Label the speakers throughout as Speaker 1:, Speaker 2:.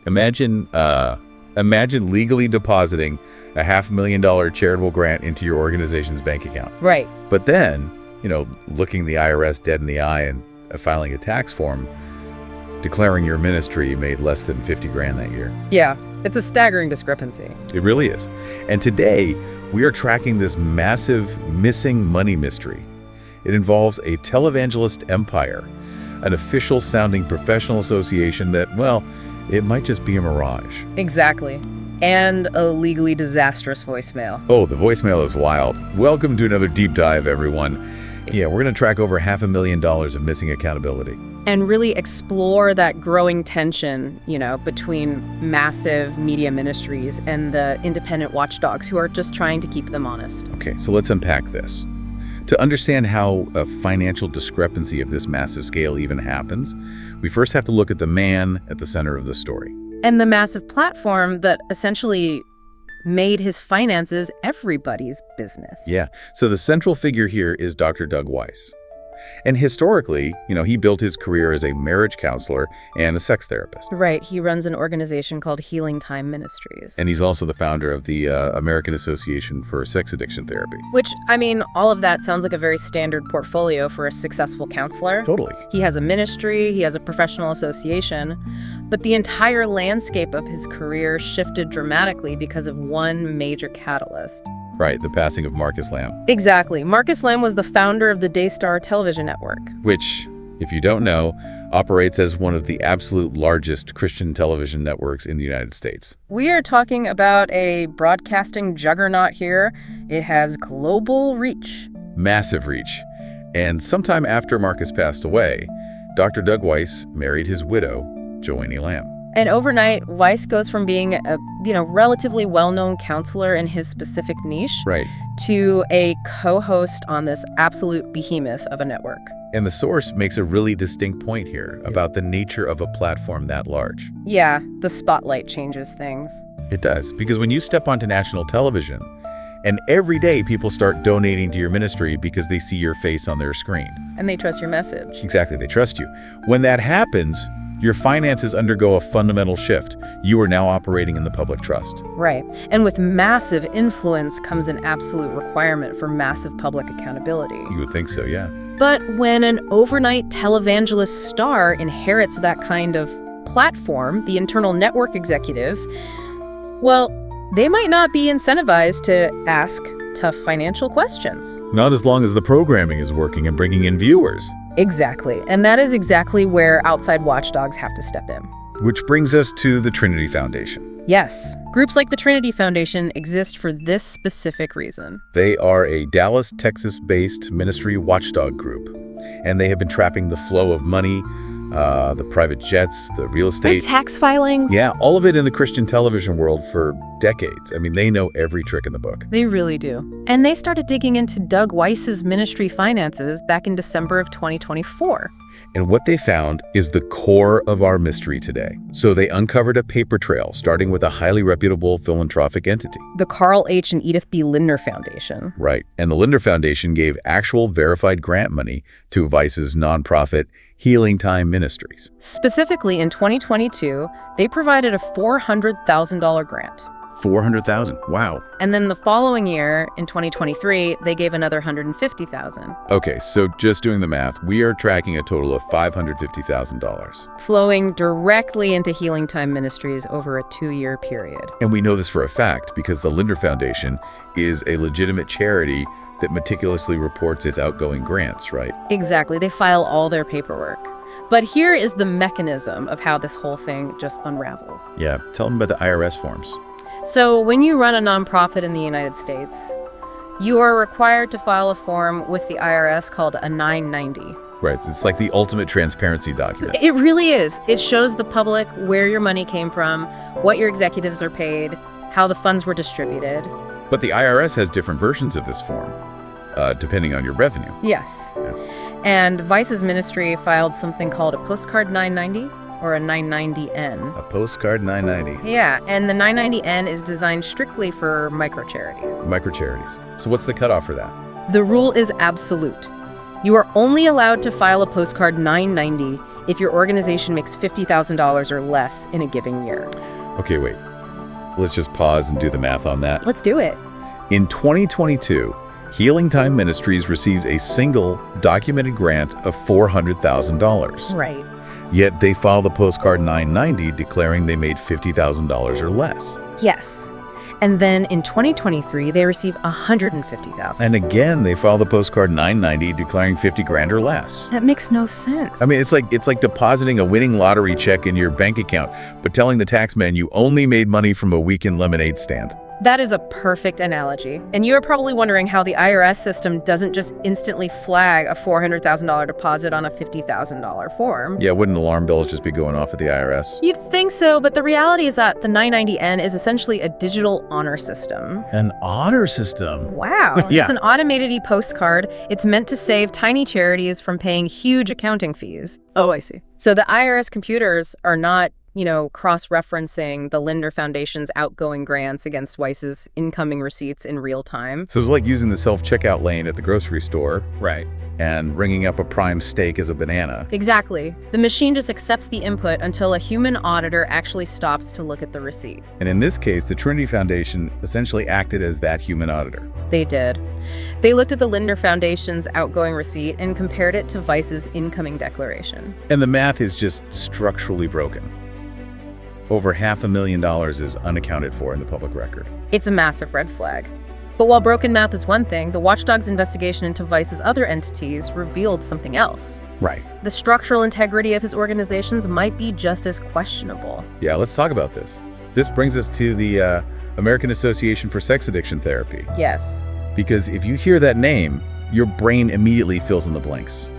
Speaker 1: Imagine legally depositing a $500,000 charitable grant into your organization's bank account.
Speaker 2: Right.
Speaker 1: But then, looking the IRS dead in the eye and filing a tax form, declaring your ministry made less than $50,000 that year.
Speaker 2: Yeah, it's a staggering discrepancy.
Speaker 1: It really is. And today, we are tracking this massive missing money mystery. It involves a televangelist empire, an official-sounding professional association that, well, it might just be a mirage.
Speaker 2: Exactly. And a legally disastrous voicemail.
Speaker 1: Oh, the voicemail is wild. Welcome to another deep dive, everyone. Yeah, we're going to track over $500,000 of missing accountability.
Speaker 2: And really explore that growing tension, between massive media ministries and the independent watchdogs who are just trying to keep them honest.
Speaker 1: Okay, so let's unpack this. To understand how a financial discrepancy of this massive scale even happens, we first have to look at the man at the center of the story.
Speaker 2: And the massive platform that essentially made his finances everybody's business.
Speaker 1: Yeah, so the central figure here is Dr. Doug Weiss. And historically, he built his career as a marriage counselor and a sex therapist.
Speaker 2: Right. He runs an organization called Healing Time Ministries.
Speaker 1: And he's also the founder of the American Association for Sex Addiction Therapy.
Speaker 2: Which, all of that sounds like a very standard portfolio for a successful counselor.
Speaker 1: Totally.
Speaker 2: He has a ministry, he has a professional association, but the entire landscape of his career shifted dramatically because of one major catalyst.
Speaker 1: Right, the passing of Marcus Lamb.
Speaker 2: Exactly. Marcus Lamb was the founder of the Daystar Television Network.
Speaker 1: Which, if you don't know, operates as one of the absolute largest Christian television networks in the United States.
Speaker 2: We are talking about a broadcasting juggernaut here. It has global reach.
Speaker 1: Massive reach. And sometime after Marcus passed away, Dr. Doug Weiss married his widow, Joanie Lamb.
Speaker 2: And overnight, Weiss goes from being a, relatively well-known counselor in his specific niche,
Speaker 1: right,
Speaker 2: to a co-host on this absolute behemoth of a network.
Speaker 1: And the source makes a really distinct point here about the nature of a platform that large.
Speaker 2: Yeah, the spotlight changes things.
Speaker 1: It does, because when you step onto national television, and every day people start donating to your ministry because they see your face on their screen.
Speaker 2: And they trust your message.
Speaker 1: Exactly, they trust you. When that happens, your finances undergo a fundamental shift. You are now operating in the public trust.
Speaker 2: Right. And with massive influence comes an absolute requirement for massive public accountability.
Speaker 1: You would think so, yeah.
Speaker 2: But when an overnight televangelist star inherits that kind of platform, the internal network executives, well, they might not be incentivized to ask tough financial questions.
Speaker 1: Not as long as the programming is working and bringing in viewers.
Speaker 2: Exactly. And that is exactly where outside watchdogs have to step in.
Speaker 1: Which brings us to the Trinity Foundation.
Speaker 2: Yes. Groups like the Trinity Foundation exist for this specific reason.
Speaker 1: They are a Dallas, Texas-based ministry watchdog group, and they have been trapping the flow of money, the private jets, the real estate.
Speaker 2: The tax filings.
Speaker 1: Yeah, all of it in the Christian television world for decades. They know every trick in the book.
Speaker 2: They really do. And they started digging into Doug Weiss's ministry finances back in December of 2024.
Speaker 1: And what they found is the core of our mystery today. So they uncovered a paper trail, starting with a highly reputable philanthropic entity.
Speaker 2: The Carl H. and Edith B. Lindner Foundation.
Speaker 1: Right. And the Lindner Foundation gave actual verified grant money to Weiss's nonprofit Healing Time Ministries.
Speaker 2: Specifically, in 2022, they provided a $400,000 grant.
Speaker 1: $400,000. Wow.
Speaker 2: And then the following year, in 2023, they gave another $150,000.
Speaker 1: Okay, so just doing the math, we are tracking a total of $550,000.
Speaker 2: Flowing directly into Healing Time Ministries over a 2-year period.
Speaker 1: And we know this for a fact because the Lindner Foundation is a legitimate charity that meticulously reports its outgoing grants, right?
Speaker 2: Exactly. They file all their paperwork. But here is the mechanism of how this whole thing just unravels.
Speaker 1: Yeah, tell them about the IRS forms.
Speaker 2: So when you run a nonprofit in the United States, you are required to file a form with the IRS called a 990.
Speaker 1: Right, it's like the ultimate transparency document.
Speaker 2: It really is. It shows the public where your money came from, what your executives are paid, how the funds were distributed.
Speaker 1: But the IRS has different versions of this form, depending on your revenue.
Speaker 2: Yes.
Speaker 1: Yeah.
Speaker 2: And Weiss's ministry filed something called a postcard 990 or a 990N.
Speaker 1: A postcard 990.
Speaker 2: Yeah, and the 990N is designed strictly for microcharities.
Speaker 1: Microcharities. So what's the cutoff for that?
Speaker 2: The rule is absolute. You are only allowed to file a postcard 990 if your organization makes $50,000 or less in a given year.
Speaker 1: Okay, wait. Let's just pause and do the math on that.
Speaker 2: Let's do it.
Speaker 1: In 2022, Healing Time Ministries receives a single documented grant of $400,000.
Speaker 2: Right.
Speaker 1: Yet they file the postcard 990 declaring they made $50,000 or less.
Speaker 2: Yes. And then in 2023, they receive $150,000.
Speaker 1: And again, they file the postcard 990 declaring 50 grand or less.
Speaker 2: That makes no sense.
Speaker 1: I mean, it's like depositing a winning lottery check in your bank account, but telling the taxman you only made money from a weekend lemonade stand.
Speaker 2: That is a perfect analogy. And you're probably wondering how the IRS system doesn't just instantly flag a $400,000 deposit on a $50,000 form.
Speaker 1: Yeah, wouldn't alarm bells just be going off at the IRS?
Speaker 2: You'd think so, but the reality is that the 990N is essentially a digital honor system.
Speaker 1: An honor system?
Speaker 2: Wow.
Speaker 1: Yeah.
Speaker 2: It's an automated e-postcard. It's meant to save tiny charities from paying huge accounting fees. Oh, I see. So the IRS computers are not cross-referencing the Linder Foundation's outgoing grants against Weiss's incoming receipts in real time.
Speaker 1: So it's like using the self-checkout lane at the grocery store.
Speaker 2: Right.
Speaker 1: And ringing up a prime steak as a banana.
Speaker 2: Exactly. The machine just accepts the input until a human auditor actually stops to look at the receipt.
Speaker 1: And in this case, the Trinity Foundation essentially acted as that human auditor.
Speaker 2: They did. They looked at the Linder Foundation's outgoing receipt and compared it to Weiss's incoming declaration.
Speaker 1: And the math is just structurally broken. Over $500,000 is unaccounted for in the public record.
Speaker 2: It's a massive red flag. But while broken math is one thing, the Watchdogs' investigation into Weiss's other entities revealed something else.
Speaker 1: Right.
Speaker 2: The structural integrity of his organizations might be just as questionable.
Speaker 1: Yeah, let's talk about this. This brings us to the American Association for Sex Addiction Therapy.
Speaker 2: Yes.
Speaker 1: Because if you hear that name, your brain immediately fills in the blanks,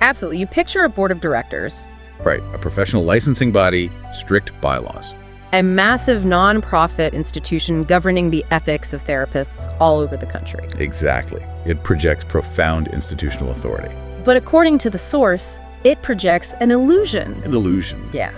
Speaker 2: Absolutely. You picture a board of directors.
Speaker 1: Right. A professional licensing body, strict bylaws.
Speaker 2: A massive nonprofit institution governing the ethics of therapists all over the country.
Speaker 1: Exactly. It projects profound institutional authority.
Speaker 2: But according to the source, it projects an illusion.
Speaker 1: An illusion.
Speaker 2: Yeah.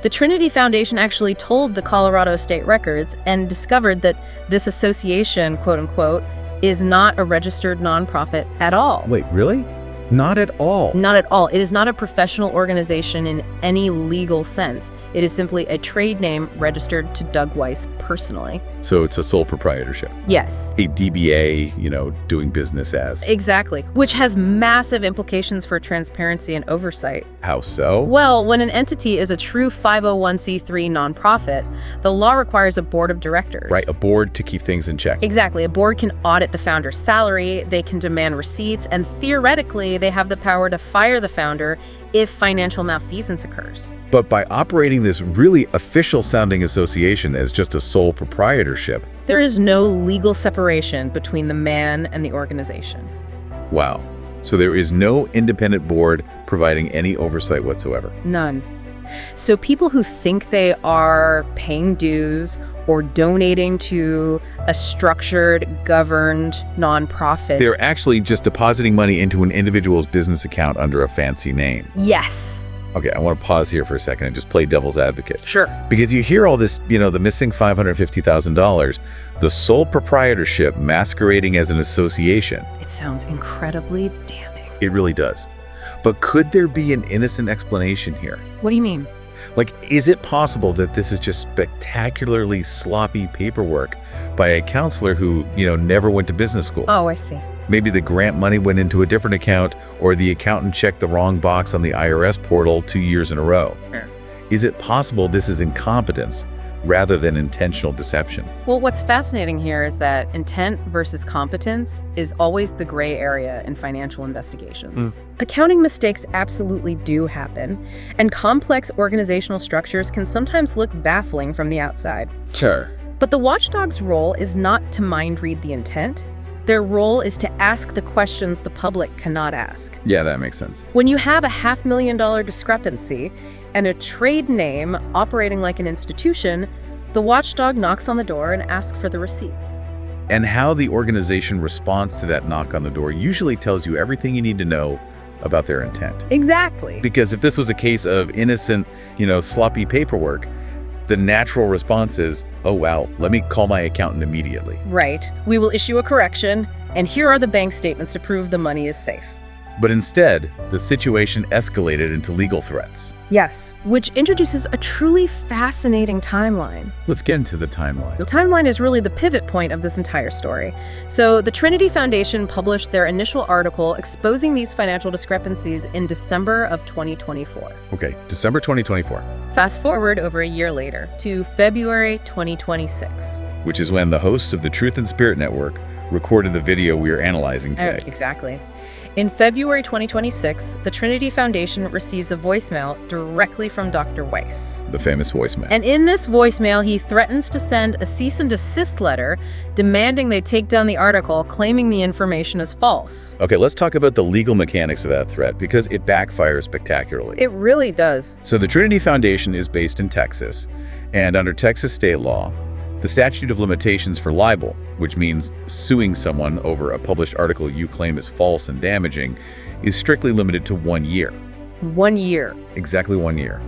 Speaker 2: The Trinity Foundation actually told the Colorado State Records and discovered that this association, quote unquote, is not a registered nonprofit at all.
Speaker 1: Wait, really? Not at all.
Speaker 2: Not at all. It is not a professional organization in any legal sense. It is simply a trade name registered to Doug Weiss personally.
Speaker 1: So it's a sole proprietorship.
Speaker 2: Yes.
Speaker 1: A DBA, doing business as.
Speaker 2: Exactly. Which has massive implications for transparency and oversight.
Speaker 1: How so?
Speaker 2: Well, when an entity is a true 501c3 nonprofit, the law requires a board of directors.
Speaker 1: Right, a board to keep things in check.
Speaker 2: Exactly. A board can audit the founder's salary, they can demand receipts, and theoretically, they have the power to fire the founder if financial malfeasance occurs.
Speaker 1: But by operating this really official-sounding association as just a sole proprietorship,
Speaker 2: there is no legal separation between the man and the organization.
Speaker 1: Wow. So there is no independent board providing any oversight whatsoever.
Speaker 2: None. So people who think they are paying dues or donating to a structured, governed nonprofit.
Speaker 1: They're actually just depositing money into an individual's business account under a fancy name.
Speaker 2: Yes.
Speaker 1: Okay, I want to pause here for a second and just play devil's advocate.
Speaker 2: Sure.
Speaker 1: Because you hear all this, the missing $550,000, the sole proprietorship masquerading as an association.
Speaker 2: It sounds incredibly damning.
Speaker 1: It really does. But could there be an innocent explanation here?
Speaker 2: What do you mean?
Speaker 1: Like, is it possible that this is just spectacularly sloppy paperwork by a counselor who, never went to business school?
Speaker 2: Oh, I see.
Speaker 1: Maybe the grant money went into a different account, or the accountant checked the wrong box on the IRS portal 2 years in a row.
Speaker 2: Sure.
Speaker 1: Is it possible this is incompetence rather than intentional deception?
Speaker 2: Well, what's fascinating here is that intent versus competence is always the gray area in financial investigations. Accounting mistakes absolutely do happen, and complex organizational structures can sometimes look baffling from the outside.
Speaker 1: Sure.
Speaker 2: But the watchdog's role is not to mind read the intent. Their role is to ask the questions the public cannot ask.
Speaker 1: Yeah, that makes sense.
Speaker 2: When you have a $500,000 discrepancy and a trade name operating like an institution, the watchdog knocks on the door and asks for the receipts.
Speaker 1: And how the organization responds to that knock on the door usually tells you everything you need to know about their intent.
Speaker 2: Exactly.
Speaker 1: Because if this was a case of innocent, sloppy paperwork, the natural response is, oh, wow, let me call my accountant immediately.
Speaker 2: Right. We will issue a correction, and here are the bank statements to prove the money is safe.
Speaker 1: But instead, the situation escalated into legal threats.
Speaker 2: Yes, which introduces a truly fascinating timeline.
Speaker 1: Let's get into the timeline.
Speaker 2: The timeline is really the pivot point of this entire story. So the Trinity Foundation published their initial article exposing these financial discrepancies in December of 2024.
Speaker 1: Okay, December 2024.
Speaker 2: Fast forward over a year later to February 2026.
Speaker 1: Which is when the host of the Truth and Spirit Network recorded the video we are analyzing today.
Speaker 2: Exactly. In February 2026, the Trinity Foundation receives a voicemail directly from Dr. Weiss.
Speaker 1: The famous voicemail.
Speaker 2: And in this voicemail, he threatens to send a cease and desist letter demanding they take down the article, claiming the information is false.
Speaker 1: Okay, let's talk about the legal mechanics of that threat because it backfires spectacularly.
Speaker 2: It really does.
Speaker 1: So the Trinity Foundation is based in Texas, and under Texas state law, the statute of limitations for libel, which means suing someone over a published article you claim is false and damaging, is strictly limited to 1 year.
Speaker 2: 1 year.
Speaker 1: Exactly 1 year.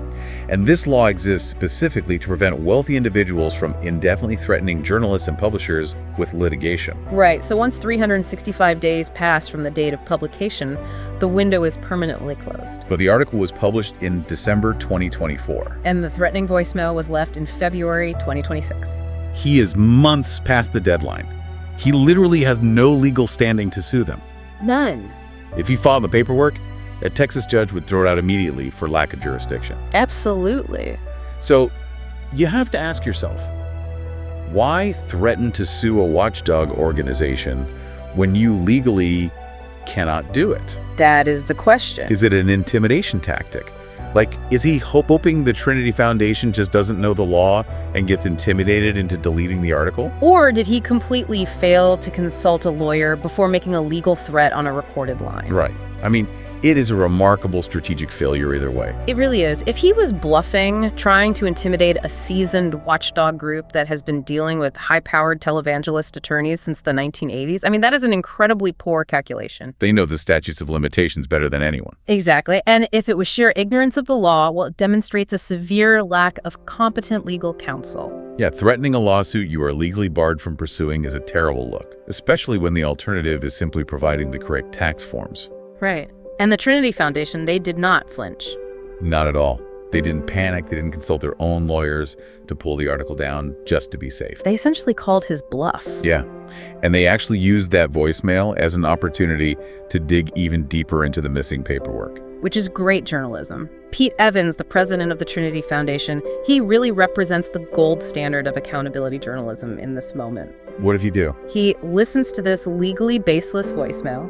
Speaker 1: And this law exists specifically to prevent wealthy individuals from indefinitely threatening journalists and publishers with litigation.
Speaker 2: Right, so once 365 days pass from the date of publication, the window is permanently closed.
Speaker 1: But the article was published in December 2024.
Speaker 2: And the threatening voicemail was left in February 2026.
Speaker 1: He is months past the deadline. He literally has no legal standing to sue them.
Speaker 2: None.
Speaker 1: If he filed the paperwork, a Texas judge would throw it out immediately for lack of jurisdiction.
Speaker 2: Absolutely.
Speaker 1: So you have to ask yourself, why threaten to sue a watchdog organization when you legally cannot do it?
Speaker 2: That is the question.
Speaker 1: Is it an intimidation tactic? Like, is he hoping the Trinity Foundation just doesn't know the law and gets intimidated into deleting the article?
Speaker 2: Or did he completely fail to consult a lawyer before making a legal threat on a recorded line?
Speaker 1: Right. I mean, it is a remarkable strategic failure either way.
Speaker 2: It really is. If he was bluffing, trying to intimidate a seasoned watchdog group that has been dealing with high-powered televangelist attorneys since the 1980s, I mean, that is an incredibly poor calculation.
Speaker 1: They know the statutes of limitations better than anyone.
Speaker 2: Exactly. And if it was sheer ignorance of the law, well, it demonstrates a severe lack of competent legal counsel.
Speaker 1: Yeah, threatening a lawsuit you are legally barred from pursuing is a terrible look, especially when the alternative is simply providing the correct tax forms.
Speaker 2: Right. And the Trinity Foundation, they did not flinch.
Speaker 1: Not at all. They didn't panic. They didn't consult their own lawyers to pull the article down just to be safe.
Speaker 2: They essentially called his bluff.
Speaker 1: Yeah. And they actually used that voicemail as an opportunity to dig even deeper into the missing paperwork.
Speaker 2: Which is great journalism. Pete Evans, the president of the Trinity Foundation, he really represents the gold standard of accountability journalism in this moment.
Speaker 1: What did he do?
Speaker 2: He listens to this legally baseless voicemail,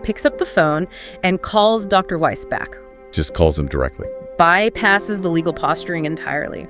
Speaker 2: picks up the phone, and calls Dr. Weiss back.
Speaker 1: Just calls him directly.
Speaker 2: Bypasses the legal posturing entirely.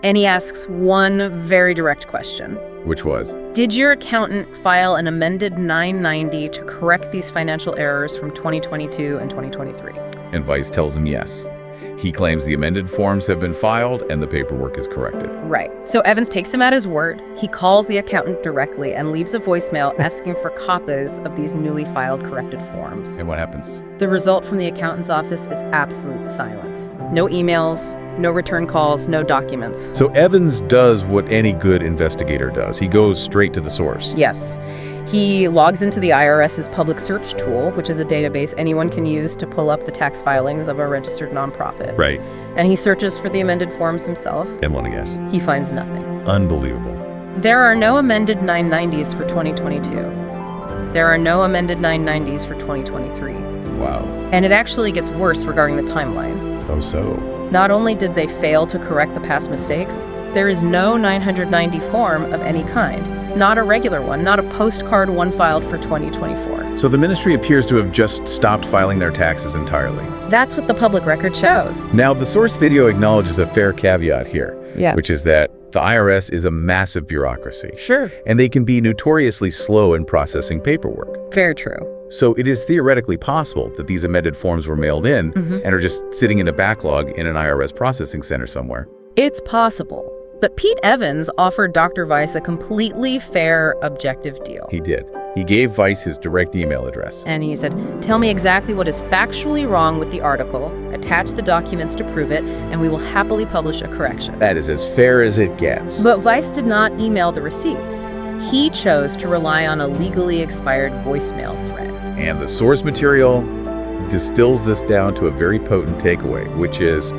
Speaker 2: And he asks one very direct question.
Speaker 1: Which was?
Speaker 2: Did your accountant file an amended 990 to correct these financial errors from 2022 and 2023?
Speaker 1: And Weiss tells him yes. He claims the amended forms have been filed and the paperwork is corrected.
Speaker 2: Right. So Evans takes him at his word. He calls the accountant directly and leaves a voicemail asking for copies of these newly filed corrected forms.
Speaker 1: And what happens?
Speaker 2: The result from the accountant's office is absolute silence. No emails, no return calls, no documents.
Speaker 1: So Evans does what any good investigator does. He goes straight to the source.
Speaker 2: Yes. He logs into the IRS's public search tool, which is a database anyone can use to pull up the tax filings of a registered nonprofit.
Speaker 1: Right.
Speaker 2: And he searches for the amended forms himself.
Speaker 1: And want to guess?
Speaker 2: He finds nothing.
Speaker 1: Unbelievable.
Speaker 2: There are no amended 990s for 2022. There are no amended 990s for 2023.
Speaker 1: Wow.
Speaker 2: And it actually gets worse regarding the timeline.
Speaker 1: Oh, so?
Speaker 2: Not only did they fail to correct the past mistakes, there is no 990 form of any kind. Not a regular one, not a postcard one filed for 2024.
Speaker 1: So the ministry appears to have just stopped filing their taxes entirely.
Speaker 2: That's what the public record shows.
Speaker 1: Now, the source video acknowledges a fair caveat here, which is that the IRS is a massive bureaucracy.
Speaker 2: Sure.
Speaker 1: And they can be notoriously slow in processing paperwork.
Speaker 2: Very true.
Speaker 1: So it is theoretically possible that these amended forms were mailed in and are just sitting in a backlog in an IRS processing center somewhere.
Speaker 2: It's possible. But Pete Evans offered Dr. Weiss a completely fair, objective deal.
Speaker 1: He did. He gave Weiss his direct email address.
Speaker 2: And he said, tell me exactly what is factually wrong with the article, attach the documents to prove it, and we will happily publish a correction.
Speaker 1: That is as fair as it gets.
Speaker 2: But Weiss did not email the receipts. He chose to rely on a legally expired voicemail thread.
Speaker 1: And the source material distills this down to a very potent takeaway, which is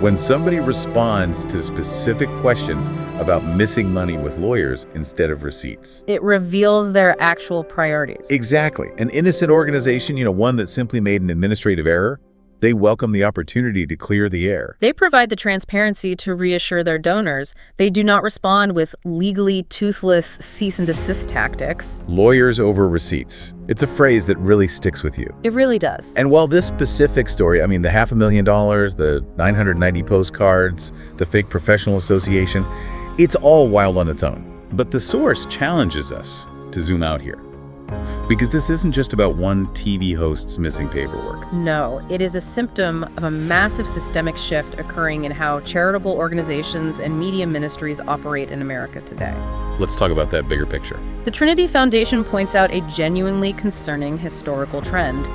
Speaker 1: when somebody responds to specific questions about missing money with lawyers instead of receipts.
Speaker 2: It reveals their actual priorities.
Speaker 1: Exactly. An innocent organization, one that simply made an administrative error, they welcome the opportunity to clear the air.
Speaker 2: They provide the transparency to reassure their donors. They do not respond with legally toothless cease and desist tactics.
Speaker 1: Lawyers over receipts. It's a phrase that really sticks with you.
Speaker 2: It really does.
Speaker 1: And while this specific story, the $500,000, the 990 postcards, the fake professional association, it's all wild on its own. But the source challenges us to zoom out here. Because this isn't just about one TV host's missing paperwork.
Speaker 2: No, it is a symptom of a massive systemic shift occurring in how charitable organizations and media ministries operate in America today.
Speaker 1: Let's talk about that bigger picture.
Speaker 2: The Trinity Foundation points out a genuinely concerning historical trend.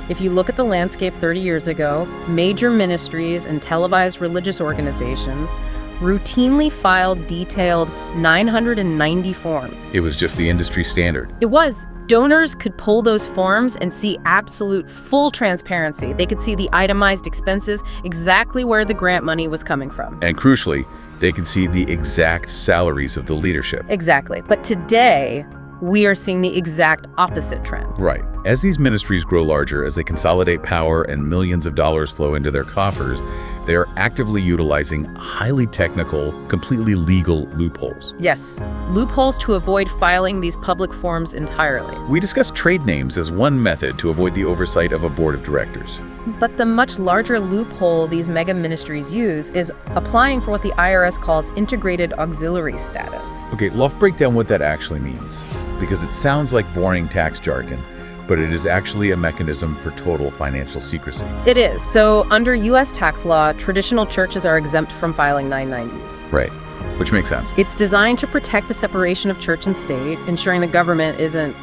Speaker 2: If you look at the landscape 30 years ago, major ministries and televised religious organizations routinely filed detailed 990 forms.
Speaker 1: It was just the industry standard.
Speaker 2: It was. Donors could pull those forms and see absolute full transparency. They could see the itemized expenses, exactly where the grant money was coming from.
Speaker 1: And crucially, they could see the exact salaries of the leadership.
Speaker 2: Exactly. But today, we are seeing the exact opposite trend.
Speaker 1: Right. As these ministries grow larger, as they consolidate power and millions of dollars flow into their coffers, they are actively utilizing highly technical, completely legal loopholes.
Speaker 2: Yes, loopholes to avoid filing these public forms entirely.
Speaker 1: We discussed trade names as one method to avoid the oversight of a board of directors.
Speaker 2: But the much larger loophole these mega ministries use is applying for what the IRS calls integrated auxiliary status.
Speaker 1: Okay, let's break down what that actually means, because it sounds like boring tax jargon, but it is actually a mechanism for total financial secrecy.
Speaker 2: It is. So under U.S. tax law, traditional churches are exempt from filing 990s.
Speaker 1: Right, which makes sense.
Speaker 2: It's designed to protect the separation of church and state, ensuring the government isn't,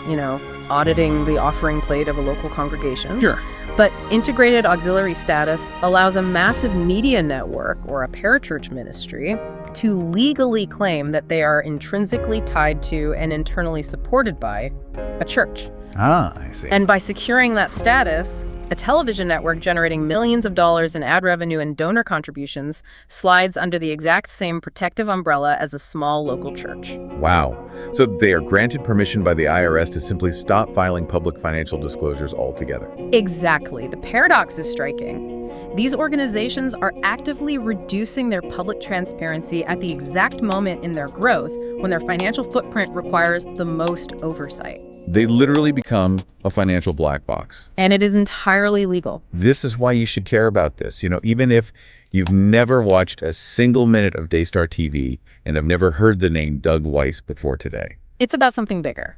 Speaker 2: auditing the offering plate of a local congregation.
Speaker 1: Sure.
Speaker 2: But integrated auxiliary status allows a massive media network or a parachurch ministry to legally claim that they are intrinsically tied to and internally supported by a church.
Speaker 1: Ah, I see.
Speaker 2: And by securing that status, a television network generating millions of dollars in ad revenue and donor contributions slides under the exact same protective umbrella as a small local church.
Speaker 1: Wow. So they are granted permission by the IRS to simply stop filing public financial disclosures altogether.
Speaker 2: Exactly. The paradox is striking. These organizations are actively reducing their public transparency at the exact moment in their growth when their financial footprint requires the most oversight.
Speaker 1: They literally become a financial black box.
Speaker 2: And it is entirely legal.
Speaker 1: This is why you should care about this. Even if you've never watched a single minute of Daystar TV and have never heard the name Doug Weiss before today.
Speaker 2: It's about something bigger.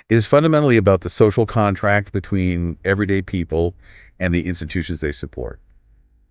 Speaker 1: It is fundamentally about the social contract between everyday people and the institutions they support.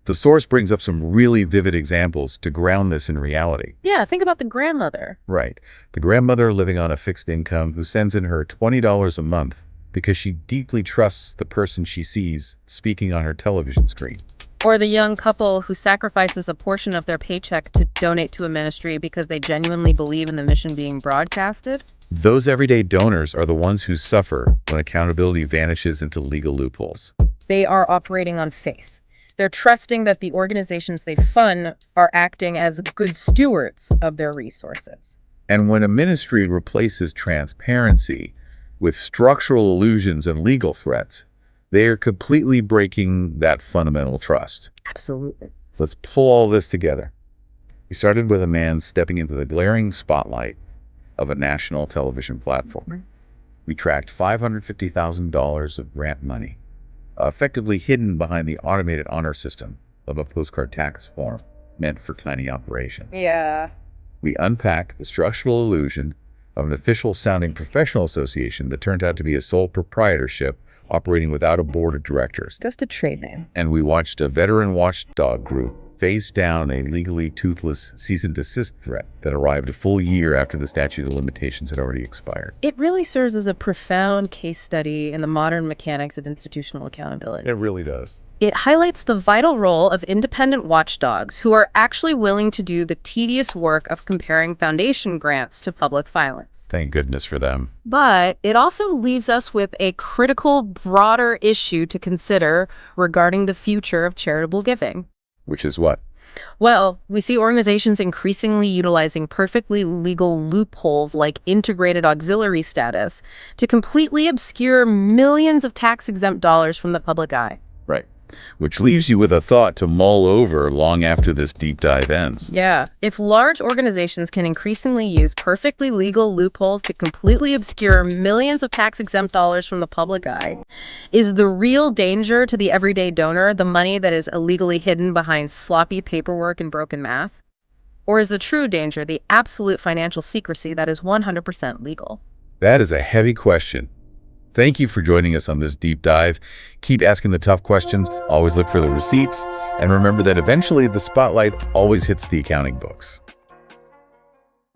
Speaker 1: The source brings up some really vivid examples to ground this in reality.
Speaker 2: Yeah, think about the grandmother.
Speaker 1: Right. The grandmother living on a fixed income who sends in her $20 a month because she deeply trusts the person she sees speaking on her television screen.
Speaker 2: Or the young couple who sacrifices a portion of their paycheck to donate to a ministry because they genuinely believe in the mission being broadcasted.
Speaker 1: Those everyday donors are the ones who suffer when accountability vanishes into legal loopholes.
Speaker 2: They are operating on faith. They're trusting that the organizations they fund are acting as good stewards of their resources.
Speaker 1: And when a ministry replaces transparency with structural illusions and legal threats, they are completely breaking that fundamental trust.
Speaker 2: Absolutely.
Speaker 1: Let's pull all this together. We started with a man stepping into the glaring spotlight of a national television platform. We tracked $550,000 of grant money, effectively hidden behind the automated honor system of a postcard tax form meant for tiny operations.
Speaker 2: Yeah.
Speaker 1: We unpacked the structural illusion of an official-sounding professional association that turned out to be a sole proprietorship operating without a board of directors.
Speaker 2: Just a trade name.
Speaker 1: And we watched a veteran watchdog group face down a legally toothless cease and desist threat that arrived a full year after the statute of limitations had already expired.
Speaker 2: It really serves as a profound case study in the modern mechanics of institutional accountability.
Speaker 1: It really does.
Speaker 2: It highlights the vital role of independent watchdogs who are actually willing to do the tedious work of comparing foundation grants to public filings.
Speaker 1: Thank goodness for them.
Speaker 2: But it also leaves us with a critical, broader issue to consider regarding the future of charitable giving.
Speaker 1: Which is what?
Speaker 2: Well, we see organizations increasingly utilizing perfectly legal loopholes like integrated auxiliary status to completely obscure millions of tax-exempt dollars from the public eye.
Speaker 1: Right. Which leaves you with a thought to mull over long after this deep dive ends.
Speaker 2: Yeah. If large organizations can increasingly use perfectly legal loopholes to completely obscure millions of tax-exempt dollars from the public eye, is the real danger to the everyday donor the money that is illegally hidden behind sloppy paperwork and broken math? Or is the true danger the absolute financial secrecy that is 100% legal?
Speaker 1: That is a heavy question. Thank you for joining us on this deep dive. Keep asking the tough questions, always look for the receipts, and remember that eventually the spotlight always hits the accounting books.